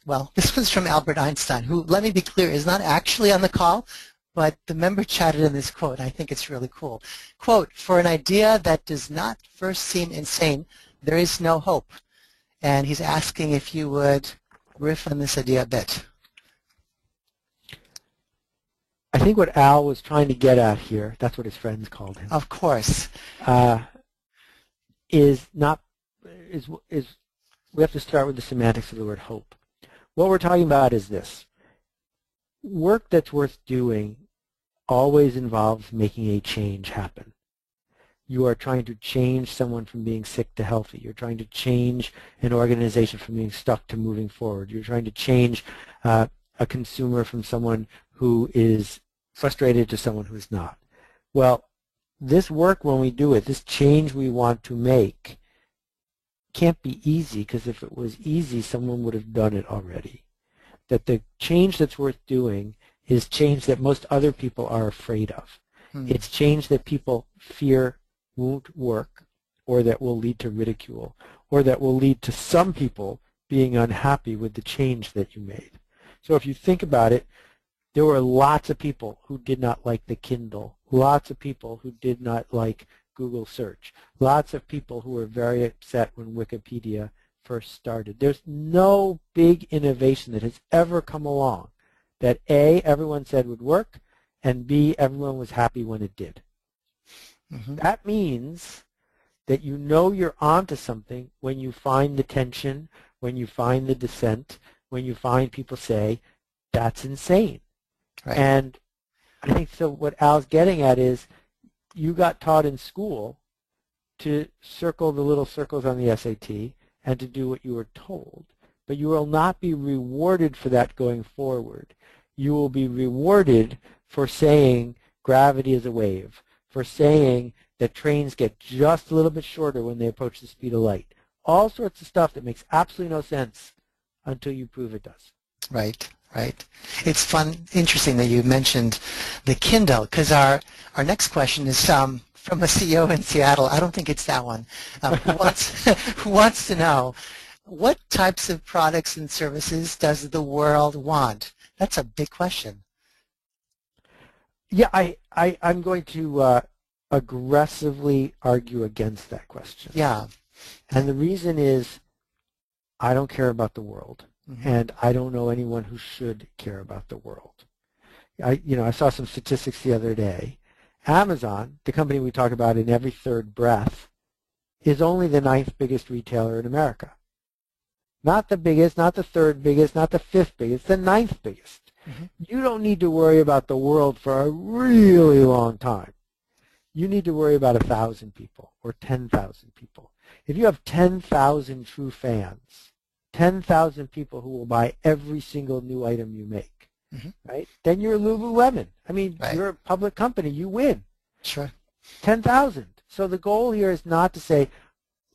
well, this was from Albert Einstein, who, let me be clear, is not actually on the call, but the member chatted in this quote. I think it's really cool. Quote, "For an idea that does not first seem insane, there is no hope." And he's asking if you would riff on this idea a bit. I think what Al was trying to get at here, that's what his friends called him. Of course. Is we have to start with the semantics of the word hope. What we're talking about is this. Work that's worth doing always involves making a change happen. You are trying to change someone from being sick to healthy. You're trying to change an organization from being stuck to moving forward. You're trying to change a consumer from someone who is frustrated to someone who is not. Well, this work, when we do it, this change we want to make, can't be easy, because if it was easy, someone would have done it already. That the change that's worth doing is change that most other people are afraid of. It's change that people fear won't work, or that will lead to ridicule, or that will lead to some people being unhappy with the change that you made. So if you think about it, there were lots of people who did not like the Kindle, lots of people who did not like Google search, lots of people who were very upset when Wikipedia first started. There's no big innovation that has ever come along that A, everyone said would work, and B, everyone was happy when it did. That means that you know you're onto something when you find the tension, when you find the dissent, when you find people say, that's insane. Right. And I think so what Al's getting at is you got taught in school to circle the little circles on the SAT and to do what you were told. But you will not be rewarded for that going forward. You will be rewarded for saying gravity is a wave, for saying that trains get just a little bit shorter when they approach the speed of light. All sorts of stuff that makes absolutely no sense until you prove it does. Right, right. It's interesting that you mentioned the Kindle, because our next question is from a CEO in Seattle. I don't think it's that one. Who wants to know, what types of products and services does the world want? That's a big question. Yeah, I'm going to aggressively argue against that question. Yeah. And the reason is I don't care about the world. And I don't know anyone who should care about the world. I saw some statistics the other day. Amazon, the company we talk about in every third breath, is only the 9th biggest retailer in America. Not the biggest, not the 3rd biggest, not the 5th biggest, the 9th biggest. You don't need to worry about the world for a really long time. You need to worry about 1,000 people or 10,000 people. If you have 10,000 true fans, 10,000 people who will buy every single new item you make, right? Then you're Lululemon. I mean, you're a public company. You win. Sure. 10,000. So the goal here is not to say,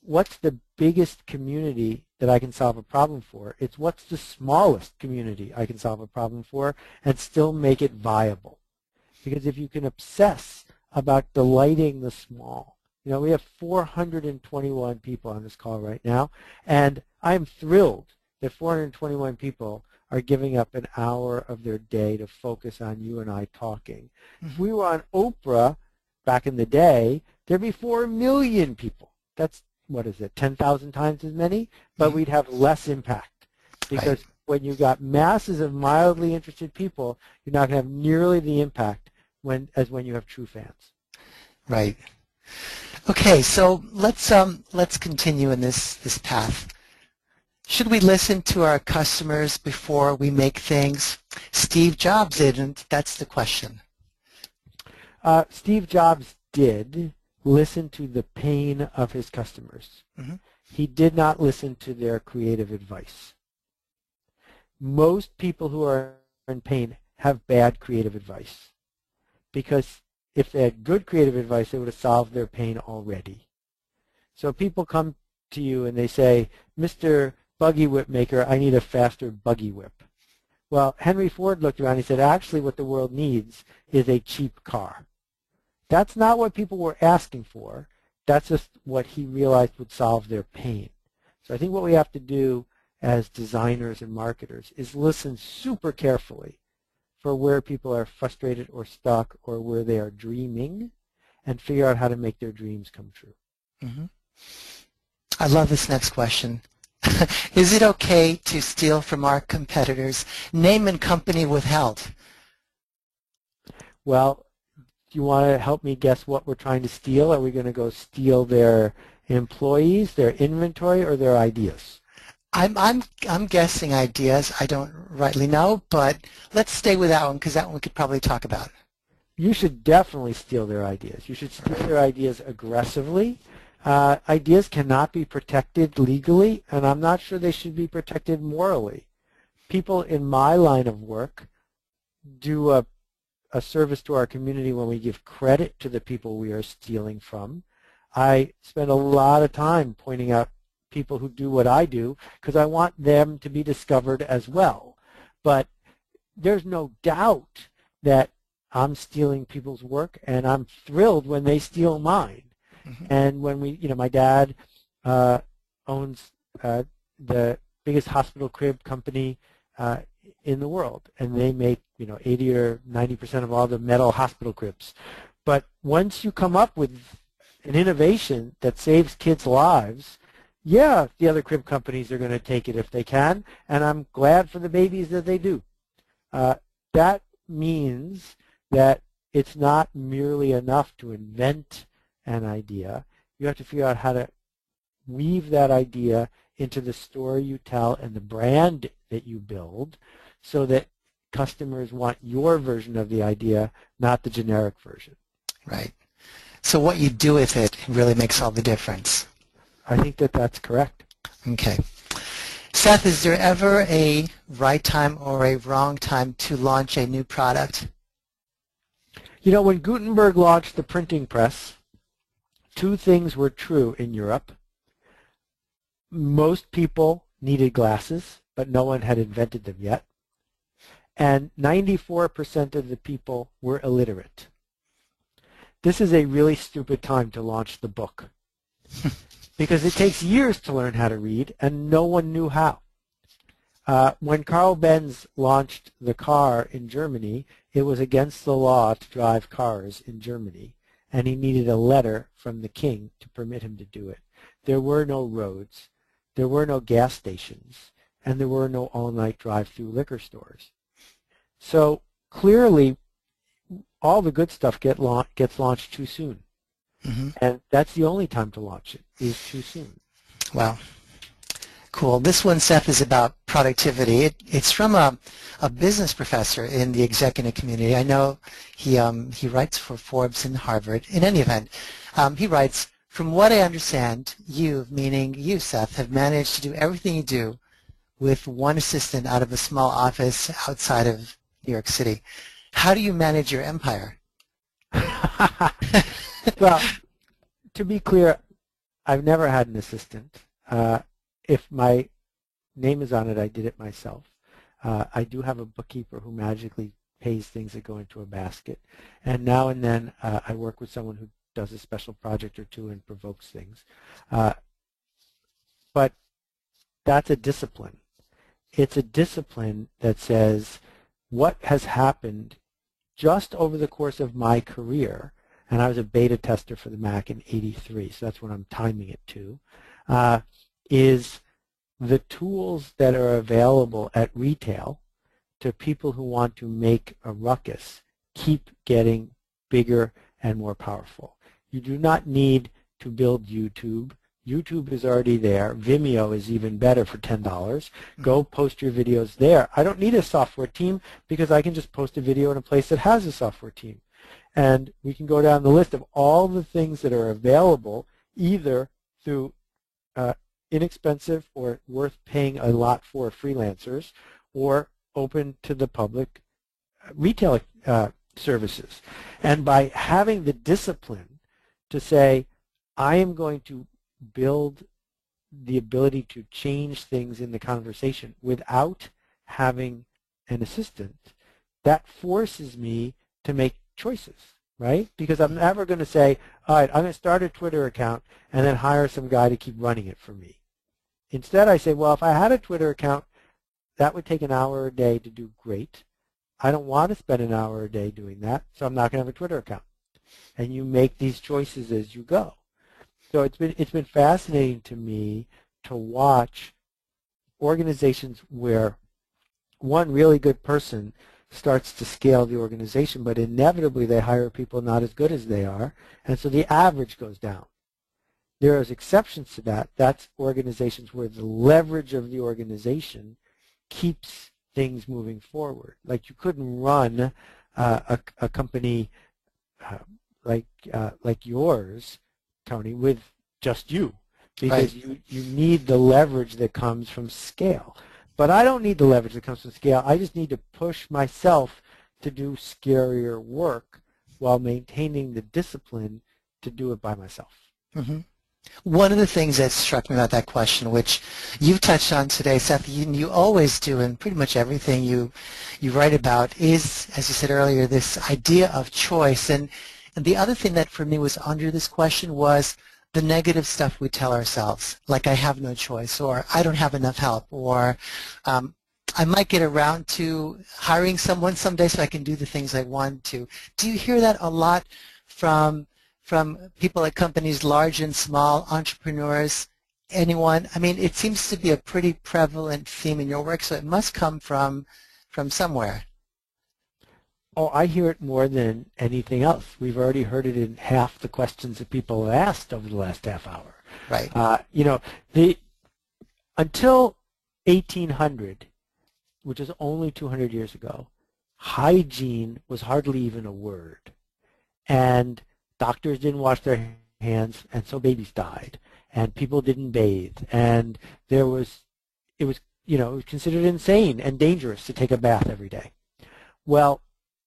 what's the biggest community that I can solve a problem for? It's what's the smallest community I can solve a problem for and still make it viable. Because if you can obsess about delighting the small, we have 421 people on this call right now, and I'm thrilled that 421 people are giving up an hour of their day to focus on you and I talking. If we were on Oprah back in the day, there'd be 4 million people. That's, 10,000 times as many? But we'd have less impact. Because when you've got masses of mildly interested people, you're not going to have nearly the impact as when you have true fans. Right. Okay, so let's continue in this path. Should we listen to our customers before we make things? Steve Jobs didn't. That's the question. Steve Jobs did listen to the pain of his customers. He did not listen to their creative advice. Most people who are in pain have bad creative advice, because if they had good creative advice, they would have solved their pain already. So people come to you and they say, Mr. Buggy Whip Maker, I need a faster buggy whip. Well, Henry Ford looked around and he said, actually what the world needs is a cheap car. That's not what people were asking for. That's just what he realized would solve their pain. So I think what we have to do as designers and marketers is listen super carefully for where people are frustrated or stuck or where they are dreaming and figure out how to make their dreams come true. Mm-hmm. I love this next question. Is it okay to steal from our competitors? Name and company withheld. Well, do you want to help me guess what we're trying to steal? Are we going to go steal their employees, their inventory, or their ideas? I'm guessing ideas. I don't rightly know, but let's stay with that one because that one we could probably talk about. You should definitely steal their ideas. You should steal their ideas aggressively. Ideas cannot be protected legally, and I'm not sure they should be protected morally. People in my line of work do a service to our community when we give credit to the people we are stealing from. I spend a lot of time pointing out people who do what I do because I want them to be discovered as well. But there's no doubt that I'm stealing people's work, and I'm thrilled when they steal mine. Mm-hmm. And when my dad owns the biggest hospital crib company in the world, and they make 80 or 90% of all the metal hospital cribs. But once you come up with an innovation that saves kids' lives, yeah, the other crib companies are going to take it if they can, and I'm glad for the babies that they do. That means that it's not merely enough to invent an idea. You have to figure out how to weave that idea into the story you tell and the brand that you build so that customers want your version of the idea, not the generic version. Right. So what you do with it really makes all the difference. I think that that's correct. Okay. Seth, is there ever a right time or a wrong time to launch a new product? When Gutenberg launched the printing press, two things were true in Europe. Most people needed glasses, but no one had invented them yet. And 94% of the people were illiterate. This is a really stupid time to launch the book because it takes years to learn how to read, and no one knew how. When Carl Benz launched the car in Germany, it was against the law to drive cars in Germany, and he needed a letter from the king to permit him to do it. There were no roads, there were no gas stations, and there were no all-night drive-through liquor stores. So clearly, all the good stuff gets launched too soon. Mm-hmm. And that's the only time to launch it, is too soon. Wow. Cool. This one, Seth, is about productivity. It's from a business professor in the executive community. I know he writes for Forbes and Harvard. In any event, he writes, from what I understand, you, meaning you, Seth, have managed to do everything you do with one assistant out of a small office outside of New York City. How do you manage your empire? Well, to be clear, I've never had an assistant. If my name is on it, I did it myself. I do have a bookkeeper who magically pays things that go into a basket. And now and then I work with someone who does a special project or two and provokes things. But that's a discipline. It's a discipline that says what has happened just over the course of my career, and I was a beta tester for the Mac in '83, so that's what I'm timing it to, is the tools that are available at retail to people who want to make a ruckus keep getting bigger and more powerful. You do not need to build YouTube. YouTube is already there. Vimeo is even better for $10. Go post your videos there. I don't need a software team because I can just post a video in a place that has a software team. And we can go down the list of all the things that are available either through inexpensive or worth paying a lot for freelancers or open to the public retail services. And by having the discipline to say, I am going to build the ability to change things in the conversation without having an assistant, that forces me to make choices, right? Because I'm never going to say, all right, I'm going to start a Twitter account and then hire some guy to keep running it for me. Instead, I say, well, if I had a Twitter account, that would take an hour a day to do great. I don't want to spend an hour a day doing that, so I'm not going to have a Twitter account. And you make these choices as you go. So it's been fascinating to me to watch organizations where one really good person starts to scale the organization, but inevitably they hire people not as good as they are, and so the average goes down. There is exceptions to that. That's organizations where the leverage of the organization keeps things moving forward. Like you couldn't run a company like yours, Tony, with just you, because Right. you need the leverage that comes from scale. But I don't need the leverage that comes from scale. I just need to push myself to do scarier work while maintaining the discipline to do it by myself. Mm-hmm. One of the things that struck me about that question, which you've touched on today, Seth, you always do in pretty much everything you write about, is, as you said earlier, this idea of choice. And the other thing that for me was under this question was the negative stuff we tell ourselves, like I have no choice, or I don't have enough help, or I might get around to hiring someone someday so I can do the things I want to. Do you hear that a lot from people at companies, large and small, entrepreneurs, anyone? I mean, it seems to be a pretty prevalent theme in your work, so it must come from somewhere. Oh, I hear it more than anything else. We've already heard it in half the questions that people have asked over the last half hour. Right. You know, until 1800, which is only 200 years ago, hygiene was hardly even a word. And doctors didn't wash their hands, and so babies died. And people didn't bathe. And it was considered insane and dangerous to take a bath every day. Well,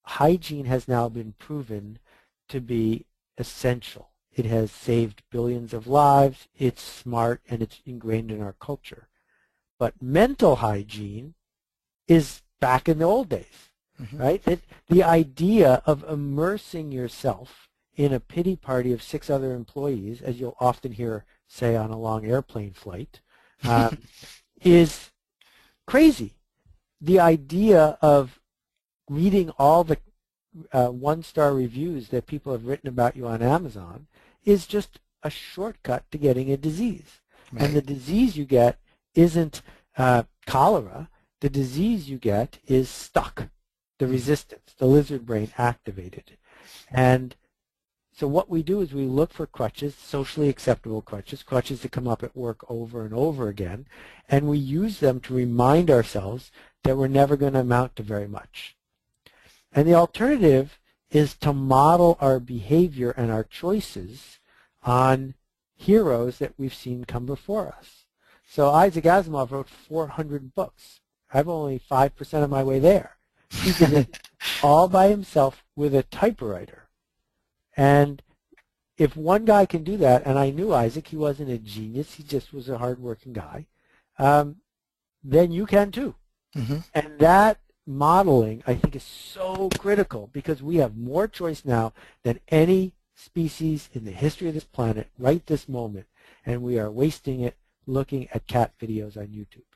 hygiene has now been proven to be essential. It has saved billions of lives. It's smart, and it's ingrained in our culture. But mental hygiene is back in the old days, right? The idea of immersing yourself in a pity party of 6 other employees, as you'll often hear say on a long airplane flight, is crazy. The idea of reading all the one-star reviews that people have written about you on Amazon is just a shortcut to getting a disease. Right. And the disease you get isn't cholera. The disease you get is stuck, the resistance, the lizard brain activated. And so what we do is we look for crutches, socially acceptable crutches that come up at work over and over again, and we use them to remind ourselves that we're never going to amount to very much. And the alternative is to model our behavior and our choices on heroes that we've seen come before us. So Isaac Asimov wrote 400 books. I'm only 5% of my way there. He did it all by himself with a typewriter. And if one guy can do that, and I knew Isaac, he wasn't a genius, he just was a hardworking guy, then you can too. And that modeling, I think, is so critical because we have more choice now than any species in the history of this planet right this moment, and we are wasting it looking at cat videos on YouTube.